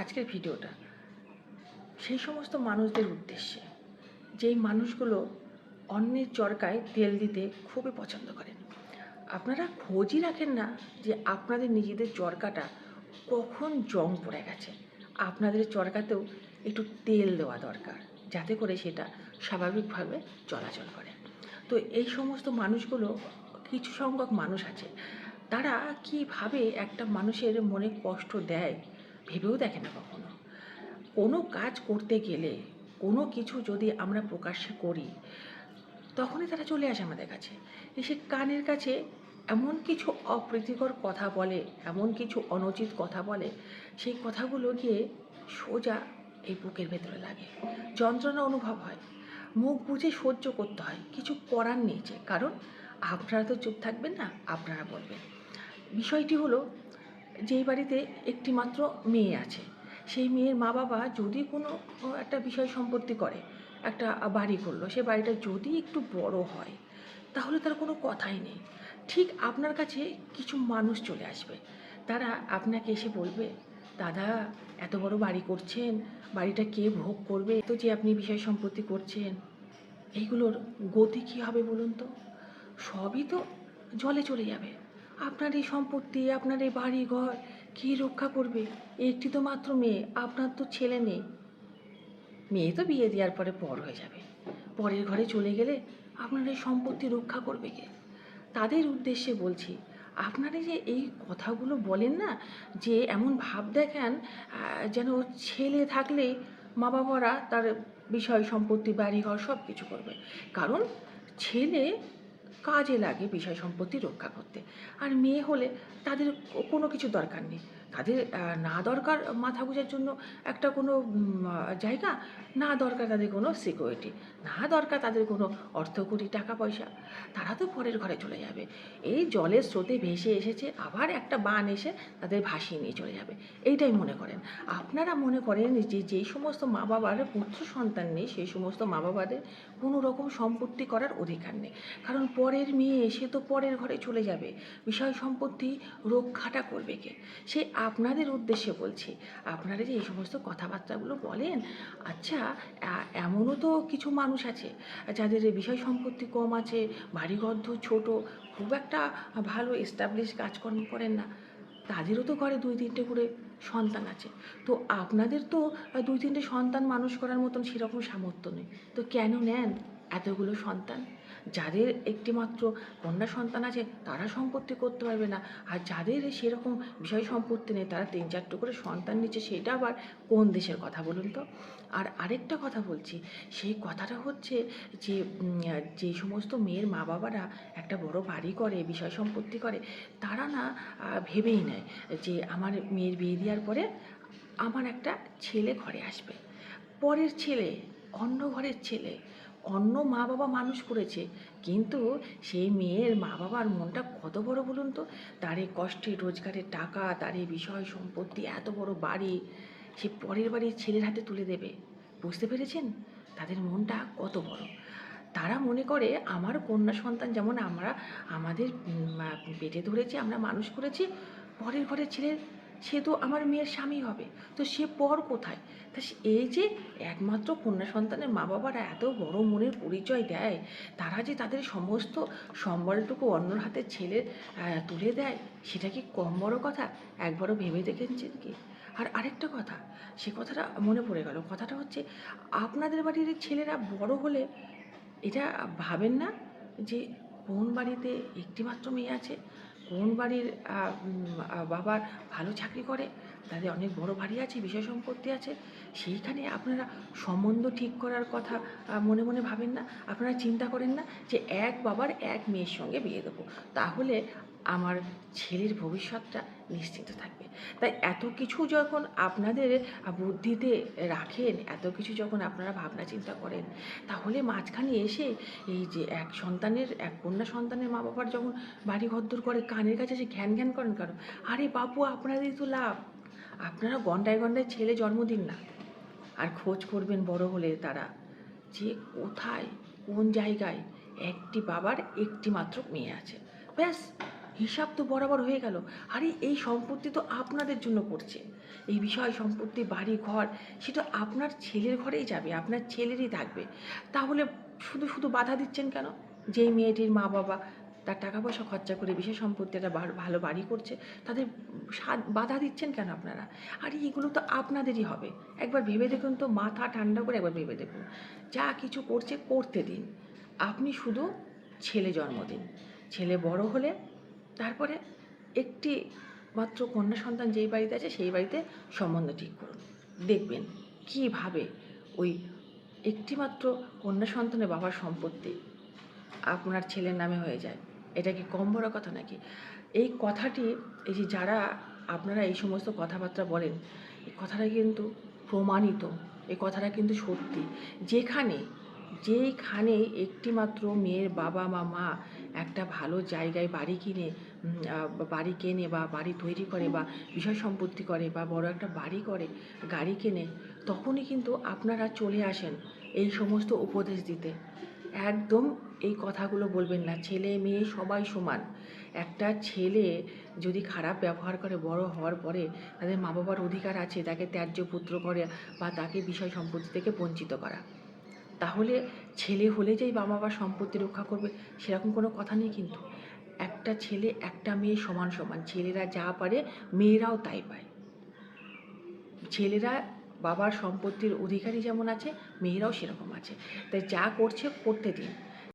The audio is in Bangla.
আজকের ভিডিওটা সেই সমস্ত মানুষদের উদ্দেশ্যে যেই মানুষগুলো অন্যের চরকায় তেল দিতে খুবই পছন্দ করেন। আপনারা খোঁজই রাখেন না যে আপনাদের নিজেদের চরকাটা কখন জং পড়ে গেছে। আপনাদের চরকাতেও একটু তেল দেওয়া দরকার, যাতে করে সেটা স্বাভাবিকভাবে চলাচল করে। তো এই সমস্ত মানুষগুলো, কিছু সংখ্যক মানুষ আছে, তারা কীভাবে একটা মানুষের মনে কষ্ট দেয় ভেবেও দেখে না কখনো। কোনো কাজ করতে গেলে, কোনো কিছু যদি আমরা প্রকাশ্যে করি, তখনই তারা চলে আসে আমাদের কাছে, এসে কানের কাছে এমন কিছু অপ্রীতিকর কথা বলে, এমন কিছু অনুচিত কথা বলে, সেই কথাগুলো গিয়ে সোজা এই বুকের ভেতরে লাগে, যন্ত্রণা অনুভব হয়, মুখ বুজে সহ্য করতে হয়, কিছু করার নেই। যে কারণ আপনারা তো চুপ থাকবেন না, আপনারা বলবেন। বিষয়টি হলো, যেই বাড়িতে একটি মাত্র মেয়ে আছে, সেই মেয়ের মা বাবা যদি কোনো একটা বিষয় সম্পত্তি করে, একটা বাড়ি করলো, সে বাড়িটা যদি একটু বড় হয়, তাহলে তার কোনো কথাই নেই। ঠিক আপনার কাছে কিছু মানুষ চলে আসবে, তারা আপনাকে এসে বলবে, দাদা এত বড় বাড়ি করছেন, বাড়িটা কে ভোগ করবে, তো যে আপনি বিষয় সম্পত্তি করছেন, এইগুলোর গতি কী হবে বলুন তো? সবই তো জলে চলে যাবে। আপনার এই সম্পত্তি, আপনার এই বাড়ি ঘর কী রক্ষা করবে? একটি তো মাত্র মেয়ে, আপনার তো ছেলে নেই। মেয়ে তো বিয়ে দেওয়ার পরে পর হয়ে যাবে, পরের ঘরে চলে গেলে আপনার এই সম্পত্তি রক্ষা করবে কে? তাদের উদ্দেশ্যে বলছি, আপনারা যে এই কথাগুলো বলেন না, যে এমন ভাব দেখান যেন ছেলে থাকলে মা বাবারা তার বিষয় সম্পত্তি বাড়িঘর সব কিছু করবে। কারণ ছেলে কাজে লাগে বিষয় সম্পত্তি রক্ষা করতে, আর মেয়ে হলে তাদের কোনো কিছু দরকার নেই। তাদের না দরকার মাথা গোঁজার জন্য একটা কোনো জায়গা, না দরকার তাদের কোনো সিকিউরিটি, না দরকার তাদের কোনো অর্থকড়ি টাকা পয়সা। তারা তো পরের ঘরে চলে যাবে, এই জলের স্রোতে ভেসে এসেছে, আবার একটা বান এসে তাদের ভাসিয়ে নিয়ে চলে যাবে, এইটাই মনে করেন। আপনারা মনে করেন যে যেই সমস্ত মা বাবার পুত্র সন্তান নেই, সেই সমস্ত মা বাবাদের কোনো রকম সম্পত্তি করার অধিকার নেই। কারণ পরের মেয়ে, সে তো পরের ঘরে চলে যাবে, বিষয় সম্পত্তি রক্ষাটা করবে কে? সে আপনাদের উদ্দেশ্যে বলছি। আপনারা যে এই সমস্ত কথাবার্তাগুলো বলেন, আচ্ছা এমনও তো কিছু মানুষ আছে যাদের বিষয় সম্পত্তি কম আছে, বাড়িঘর ছোট, খুব একটা ভালো এস্টাবলিশ কাজকর্ম করেন না, তাদেরও তো ঘরে 2-3টে করে সন্তান আছে। তো আপনাদের তো 2-3টে সন্তান মানুষ করার মতন সেরকম সামর্থ্য নেই, তো কেন নেন এতগুলো সন্তান? যাদের একটিমাত্র কন্যা সন্তান আছে তারা সম্পত্তি করতে পারবে না, আর যাদের সেরকম বিষয় সম্পত্তি নেই তারা 3-4টে করে সন্তান নিচ্ছে, সেটা আবার কোন দেশের কথা বলুন তো? আর আরেকটা কথা বলছি, সেই কথাটা হচ্ছে যে যে সমস্ত মেয়ের মা বাবারা একটা বড় বাড়ি করে, বিষয় সম্পত্তি করে, তারা না ভেবেই নেয় যে আমার মেয়ের বিয়ে দেওয়ার পরে আমার একটা ছেলে ঘরে আসবে। পরের ছেলে, অন্য ঘরের ছেলে, অন্য মা বাবা মানুষ করেছে, কিন্তু সেই মেয়ের মা বাবার মনটা কত বড় বলুন তো? তার এই কষ্টের রোজগারের টাকা, তার এই বিষয় সম্পত্তি, এত বড় বাড়ি, সে পরের বাড়ির ছেলের হাতে তুলে দেবে। বুঝতে পেরেছেন তাদের মনটা কত বড়? তারা মনে করে আমার কন্যা সন্তান যেমন আমরা আমাদের পেটে ধরেছি, আমরা মানুষ করেছি, পরের ঘরের ছেলে সে তো আমার মেয়ের স্বামী হবে, তো সে পর কোথায়? তা এই যে একমাত্র কন্যা সন্তানের মা বাবারা এত বড় মনের পরিচয় দেয়, তারা যে তাদের সমস্ত সম্বলটুকু অন্যর হাতে ছেলে তুলে দেয়, সেটা কি কম বড় কথা? একবারও ভেবে দেখেছেন কি? আর আরেকটা কথা, সে কথাটা মনে পড়ে গেল, কথাটা হচ্ছে, আপনাদের বাড়ির ছেলেরা বড় হলে এটা ভাবেন না যে কোন বাড়িতে একটিমাত্র মেয়ে আছে, কোন বাড়ির বাবার ভালো চাকরি করে, তাদের অনেক বড় বাড়ি আছে, বিষয় সম্পত্তি আছে, সেইখানে আপনারা সম্বন্ধ ঠিক করার কথা মনে মনে ভাবেন না? আপনারা চিন্তা করেন না যে এক বাবার এক মেয়ের সঙ্গে বিয়ে দেবো, তাহলে আমার ছেলের ভবিষ্যৎটা নিশ্চিত থাকবে? তাই এত কিছু যখন আপনাদের বুদ্ধিতে রাখেন, এত কিছু যখন আপনারা ভাবনা চিন্তা করেন, তাহলে মাঝখানে এসে এই যে এক কন্যা সন্তানের মা বাবার যখন বাড়ি ঘরদোর করে, কানের কাছে এসে ঘ্যান ঘ্যান করেন কারণ, আরে বাপু আপনাদেরই তো লাভ, আপনারা গন্ডায় গন্ডায় ছেলে জন্ম দিন না, আর খোঁজ করবেন বড় হলে তারা, যে কোথায় কোন জায়গায় একটি বাবার একটি মাত্র মেয়ে আছে, ব্যাস হিসাব তো বরাবর হয়ে গেল। আরে এই সম্পত্তি তো আপনাদের জন্য করছে, এই বিষয় সম্পত্তি বাড়ি ঘর সেটা আপনার ছেলের ঘরেই যাবে, আপনার ছেলেরই থাকবে। তাহলে শুধু শুধু বাধা দিচ্ছেন কেন? যেই মেয়েটির মা বাবা তার টাকা পয়সা খরচা করে বিষয় সম্পত্তি একটা ভালো বাড়ি করছে, তাদের বাধা দিচ্ছেন কেন আপনারা? আর এইগুলো তো আপনাদেরই হবে। একবার ভেবে দেখুন তো, মাথা ঠান্ডা করে একবার ভেবে দেখুন। যা কিছু করছে করতে দিন, আপনি শুধু ছেলে জন্ম দিন। ছেলে বড় হলে তারপরে একটি মাত্র কন্যা সন্তান যেই বাড়িতে আছে সেই বাড়িতে সম্বন্ধ ঠিক করুন। দেখবেন কীভাবে ওই একটি মাত্র কন্যা সন্তানের বাবার সম্পত্তি আপনার ছেলের নামে হয়ে যায়। এটা কি কম বড় কথা নাকি? এই কথাটি, এই যে যারা আপনারা এই সমস্ত কথাবার্তা বলেন, এই কথাটা কিন্তু প্রমাণিত, এই কথাটা কিন্তু সত্যি। যেইখানে একটিমাত্র মেয়ের বাবা বা মা একটা ভালো জায়গায় বাড়ি কেনে বা বাড়ি তৈরি করে বা বিষয় সম্পত্তি করে বা বড় একটা বাড়ি করে, গাড়ি কেনে, তখনই কিন্তু আপনারা চলে আসেন এই সমস্ত উপদেশ দিতে। একদম এই কথাগুলো বলবেন না। ছেলে মেয়ে সবাই সমান। একটা ছেলে যদি খারাপ ব্যবহার করে বড় হওয়ার পরে, তাদের মা বাবার অধিকার আছে তাকে ত্যায্য পুত্র করে বা তাকে বিষয় সম্পত্তি থেকে বঞ্চিত করা। তাহলে ছেলে হলে যেই মা বাবার সম্পত্তি রক্ষা করবে সেরকম কোনো কথা নেই কিন্তু। একটা ছেলে একটা মেয়ে সমান সমান, ছেলেরা যা পারে মেয়েরাও তাই পায়। ছেলেরা বাবার সম্পত্তির অধিকারী যেমন আছে, মেয়েরাও সেরকম আছে। তাই যা করছে করতে দিন।